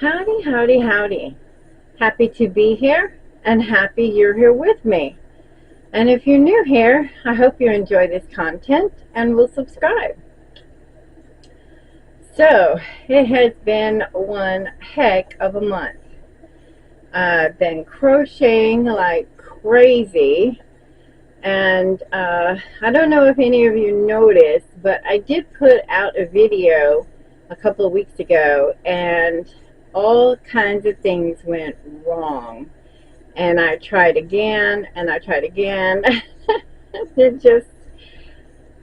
Howdy, howdy, howdy. Happy to be here and happy you're here with me. And if you're new here, I hope you enjoy this content and will subscribe. So, it has been one heck of a month. I've been crocheting like crazy. And I don't know if any of you noticed, but I did put out a video a couple of weeks ago and all kinds of things went wrong. And I tried again and I tried again.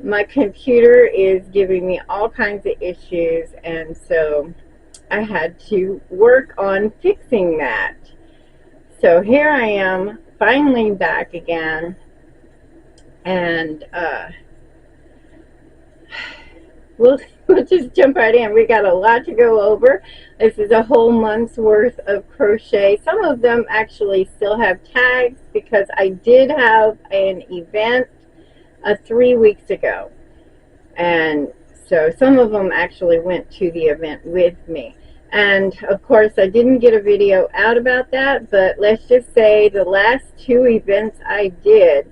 My computer is giving me all kinds of issues, and so I had to work on fixing that. So here I am, finally back again. And we'll just jump right in. We got a lot to go over. This is a whole month's worth of crochet. Some of them actually still have tags because I did have an event 3 weeks ago. And so some of them actually went to the event with me. And of course I didn't get a video out about that, but let's just say the last 2 events I did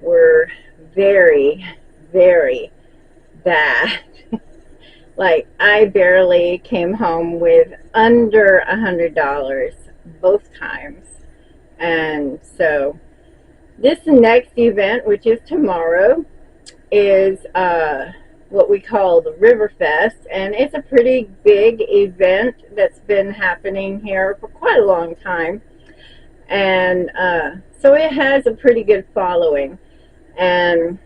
were very, very bad. Like, I barely came home with under $100 both times. And so this next event, which is tomorrow, is what we call the River Fest, and it's a pretty big event that's been happening here for quite a long time. And so it has a pretty good following. And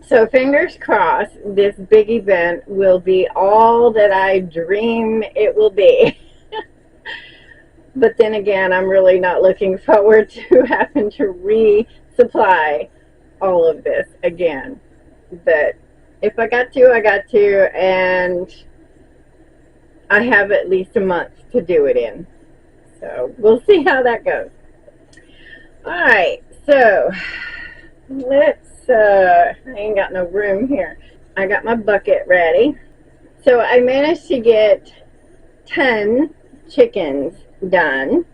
so fingers crossed this big event will be all that I dream it will be. But then again, I'm really not looking forward to having to resupply all of this again. But if I got to, I got to, and I have at least a month to do it in. So we'll see how that goes. Alright, so let's, I ain't got no room here. I got my bucket ready. So I managed to get 10 chickens done.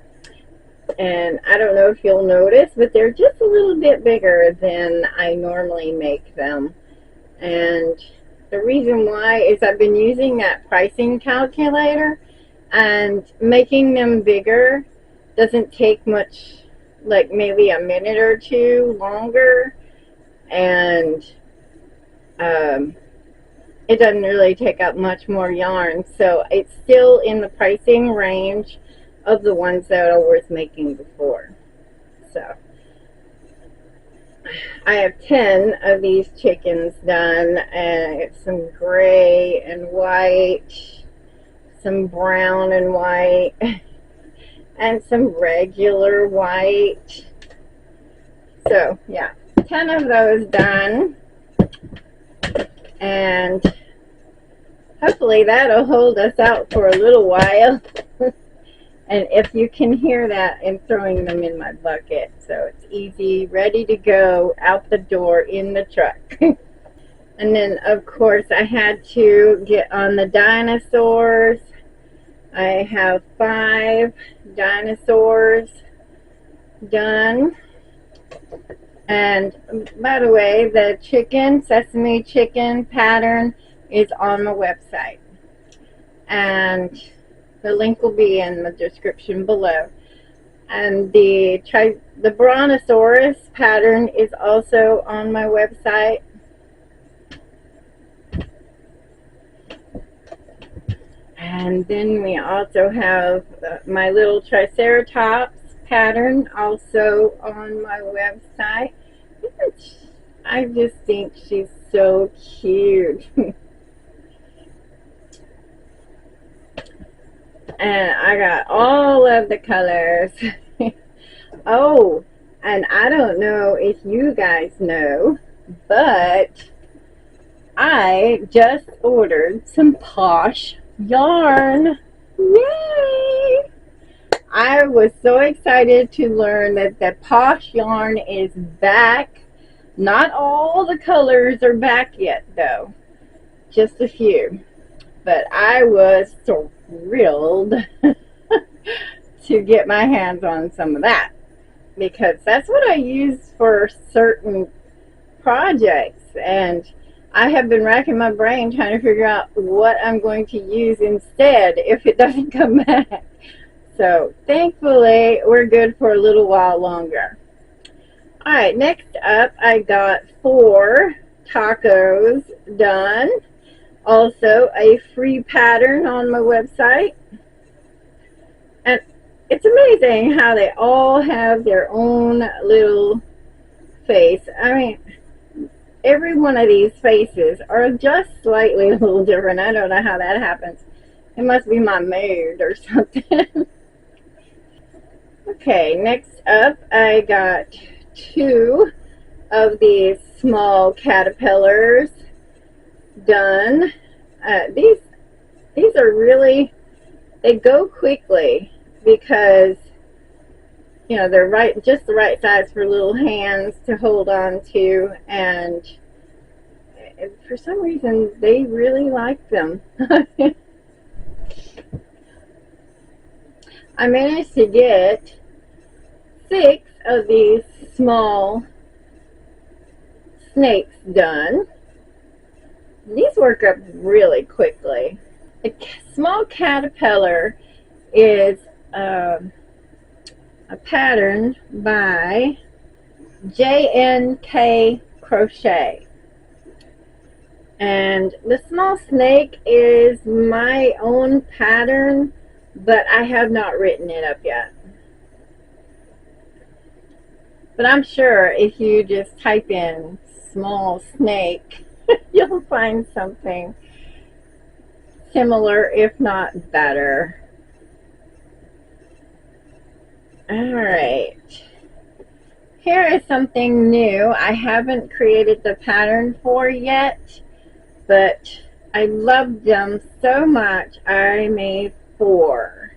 And I don't know if you'll notice, but they're just a little bit bigger than I normally make them. And the reason why is I've been using that pricing calculator, and making them bigger doesn't take much, like maybe a minute or two longer, and it doesn't really take up much more yarn, so it's still in the pricing range of the ones that I was making before. So I have 10 of these chickens done, and it's some gray and white, some brown and white, and some regular white. So yeah, 10 of those done, and hopefully that'll hold us out for a little while. And if you can hear that, I'm throwing them in my bucket, so it's easy, ready to go out the door in the truck. And then of course I had to get on the dinosaurs. I have 5 dinosaurs done. And by the way, the sesame chicken pattern is on my website, and the link will be in the description below. And the brontosaurus pattern is also on my website. And then we also have my little triceratops pattern also on my website. I just think she's so cute. And I got all of the colors. Oh, and I don't know if you guys know, but I just ordered some Posh yarn. Yay! I was so excited to learn that the Posh yarn is back. Not all the colors are back yet though, just a few. But I was thrilled to get my hands on some of that, because that's what I use for certain projects, and I have been racking my brain trying to figure out what I'm going to use instead if it doesn't come back. So thankfully we're good for a little while longer. Alright, next up I got 4 tacos done. Also a free pattern on my website. And it's amazing how they all have their own little face. I mean, every one of these faces are just slightly a little different. I don't know how that happens. It must be my mood or something. Okay, next up I got 2 of these small caterpillars done. These are really, they go quickly because, you know, they're just the right size for little hands to hold on to, and for some reason they really like them. I managed to get 6 of these small snakes done. These work up really quickly. A small caterpillar is a pattern by JNK Crochet. And the small snake is my own pattern, but I have not written it up yet. But I'm sure if you just type in small snake, you'll find something similar, if not better. Alright. Here is something new I haven't created the pattern for yet, but I loved them so much I made 4.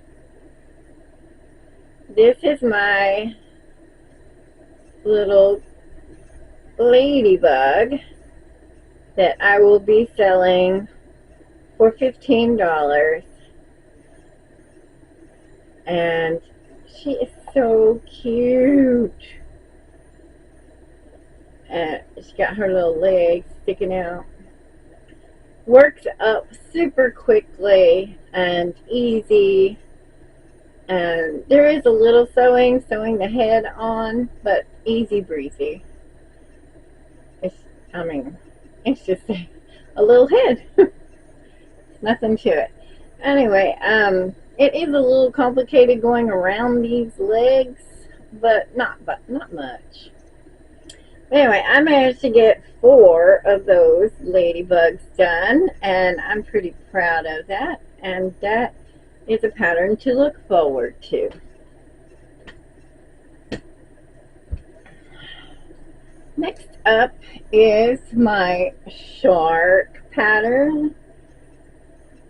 This is my little ladybug that I will be selling for $15. And she is so cute. And she's got her little legs sticking out. Works up super quickly and easy. And there is a little sewing the head on, but easy breezy. It's just a little head. Nothing to it. Anyway, it is a little complicated going around these legs, but not much. Anyway, I managed to get 4 of those ladybugs done, and I'm pretty proud of that. And that is a pattern to look forward to. Next up is my shark pattern.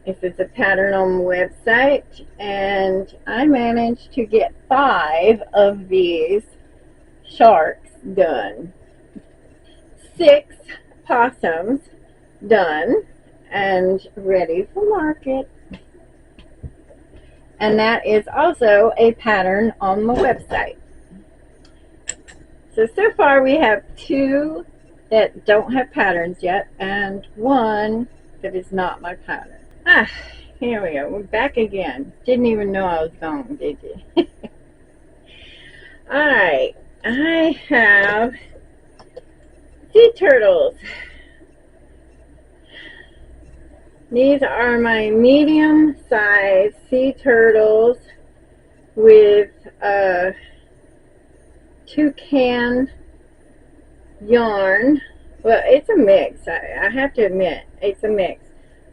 This is a pattern on the website, and I managed to get 5 of these sharks done. 6 possums done and ready for market. And that is also a pattern on the website. So far we have 2 that don't have patterns yet, and 1 that is not my pattern. Here we go. We're back again. Didn't even know I was gone, did you? Alright, I have sea turtles. These are my medium-sized sea turtles with toucan yarn. Well, it's a mix. I have to admit, it's a mix.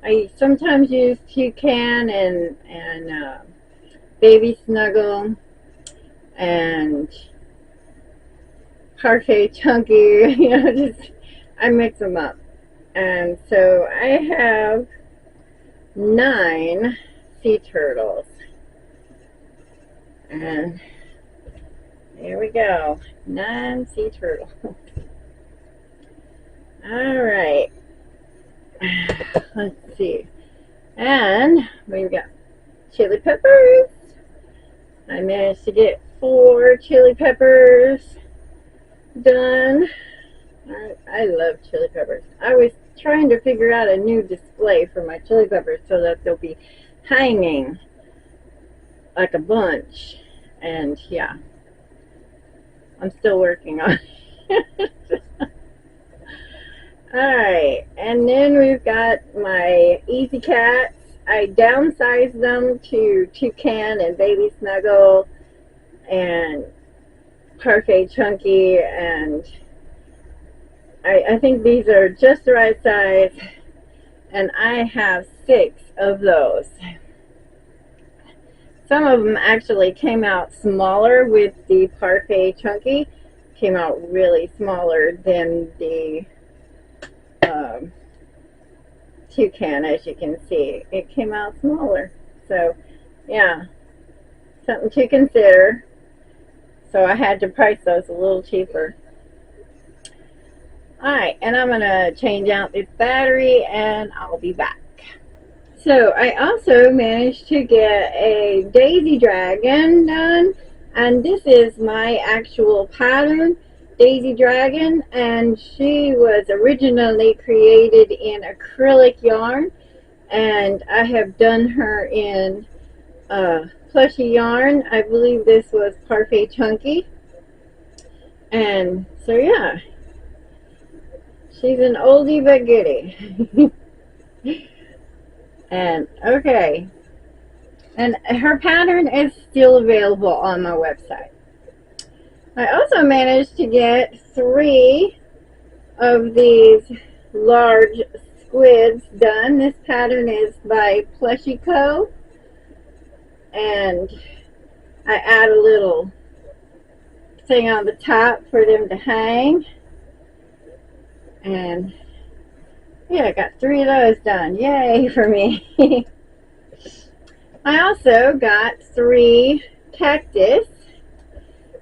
I sometimes use toucan and baby snuggle and parfait chunky. You know, just I mix them up. And so I have 9 sea turtles. And there we go. 9 sea turtles. Alright. Let's see. And we've got chili peppers. I managed to get 4 chili peppers done. I love chili peppers. I was trying to figure out a new display for my chili peppers so that they'll be hanging like a bunch. And yeah, I'm still working on it. Alright, and then we've got my Easy Cats. I downsized them to Toucan and Baby Snuggle and Parfait Chunky, and I think these are just the right size, and I have 6 of those. Some of them actually came out smaller with the Parfait Chunky, came out really smaller than the Toucan, as you can see. It came out smaller. So, yeah, something to consider. So I had to price those a little cheaper. Alright, and I'm going to change out this battery and I'll be back. So I also managed to get a Daisy Dragon done, and this is my actual pattern, Daisy Dragon, and she was originally created in acrylic yarn, and I have done her in Plushie yarn. I believe this was Parfait Chunky, and so yeah, she's an oldie but goodie. And okay, and her pattern is still available on my website. I also managed to get 3 of these large squids done. This pattern is by Plushie Co, and I add a little thing on the top for them to hang, and yeah, I got 3 of those done. Yay for me. I also got 3 cactus.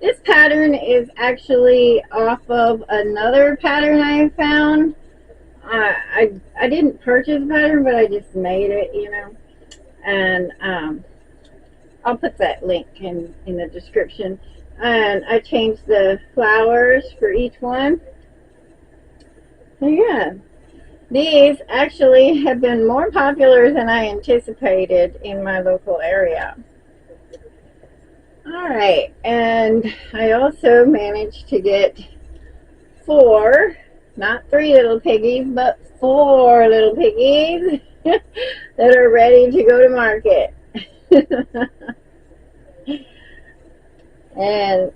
This pattern is actually off of another pattern I found. I didn't purchase the pattern, but I just made it, you know. And I'll put that link in the description. And I changed the flowers for each one. So yeah. These actually have been more popular than I anticipated in my local area. Alright, and I also managed to get 4, not 3 little piggies, but 4 little piggies that are ready to go to market. And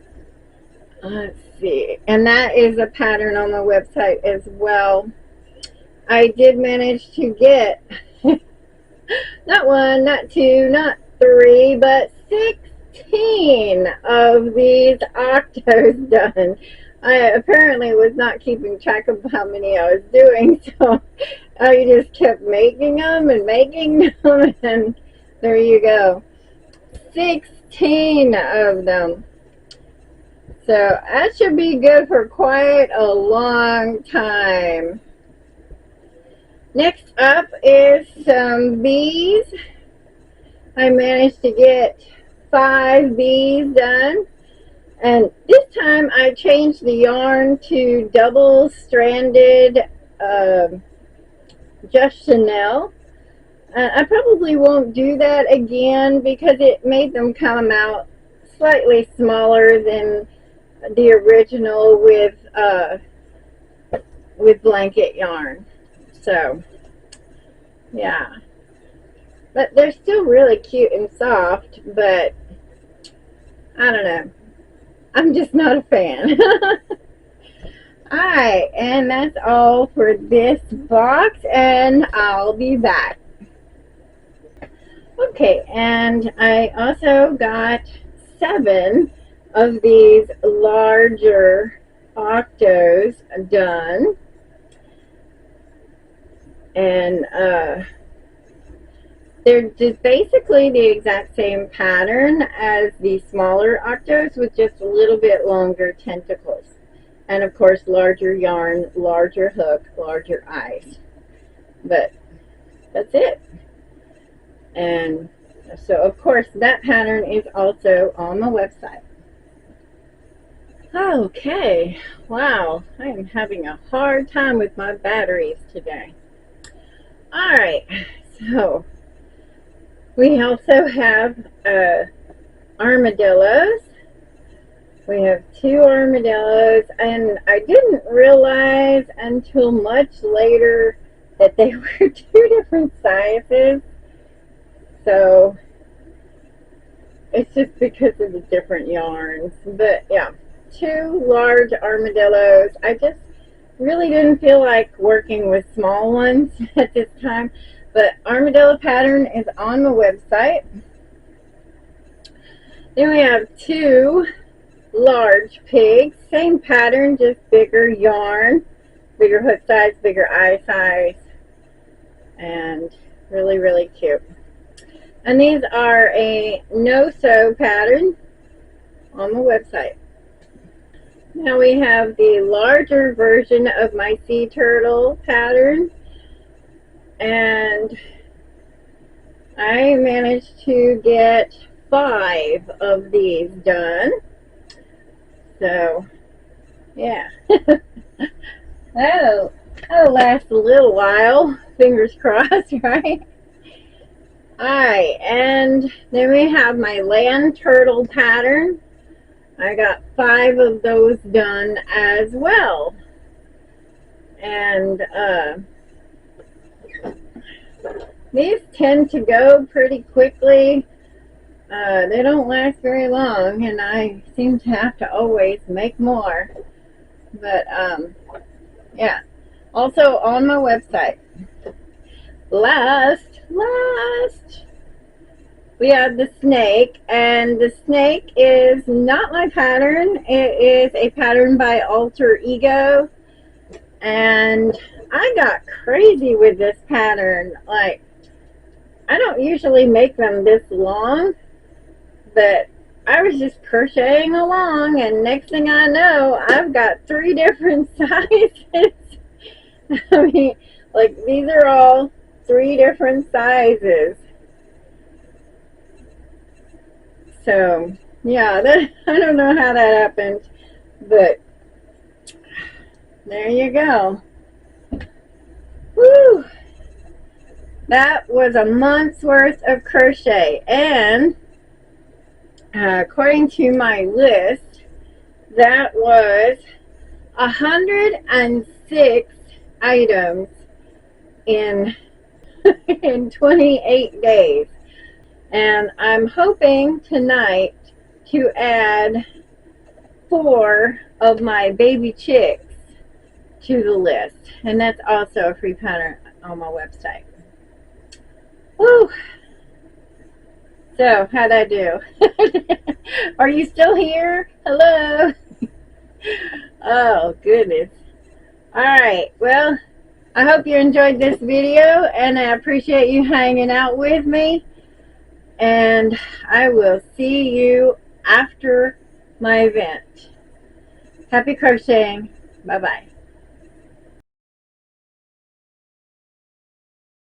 let's see, and that is a pattern on my website as well. I did manage to get not 1, not 2, not 3, but 16 of these octos done. I apparently was not keeping track of how many I was doing, so I just kept making them, and there you go. 16 of them. So that should be good for quite a long time. Next up is some bees. I managed to get 5 bees done, and this time I changed the yarn to double-stranded Just Chanel. I probably won't do that again because it made them come out slightly smaller than the original with blanket yarn. So, yeah. But they're still really cute and soft, but I don't know. I'm just not a fan. Alright, and that's all for this box, and I'll be back. Okay, and I also got 7 of these larger octos done. And they're just basically the exact same pattern as the smaller octos with just a little bit longer tentacles. And of course larger yarn, larger hook, larger eyes. But that's it. And So of course that pattern is also on the website. Okay, wow, I am having a hard time with my batteries today. Alright, so we also have armadillos. We have 2 armadillos, and I didn't realize until much later that they were 2 different sizes. So it's just because of the different yarns. But yeah, 2 large armadillos. I just really didn't feel like working with small ones at this time. But armadillo pattern is on the website. Then we have 2 large pigs. Same pattern, just bigger yarn, bigger hook size, bigger eye size, and really, really cute. And these are a no-sew pattern on the website. Now we have the larger version of my sea turtle pattern, and I managed to get 5 of these done. So yeah. that'll last a little while, fingers crossed, right? Alright, and then we have my land turtle pattern. I got 5 of those done as well. And these tend to go pretty quickly. They don't last very long, and I seem to have to always make more. But yeah, also on my website. Last, we have the snake, and the snake is not my pattern. It is a pattern by Alter Ego, and I got crazy with this pattern. Like, I don't usually make them this long, but I was just crocheting along, and next thing I know, I've got 3 different sizes. I mean, like, these are all 3 different sizes. So yeah, I don't know how that happened, but there you go. Woo! That was a month's worth of crochet, and according to my list, that was 106 items in 28 days. And I'm hoping tonight to add 4 of my baby chicks to the list. And that's also a free pattern on my website. Woo! So, how'd I do? Are you still here? Hello? Oh, goodness. Alright, well, I hope you enjoyed this video, and I appreciate you hanging out with me. And I will see you after my event. Happy crocheting. Bye-bye.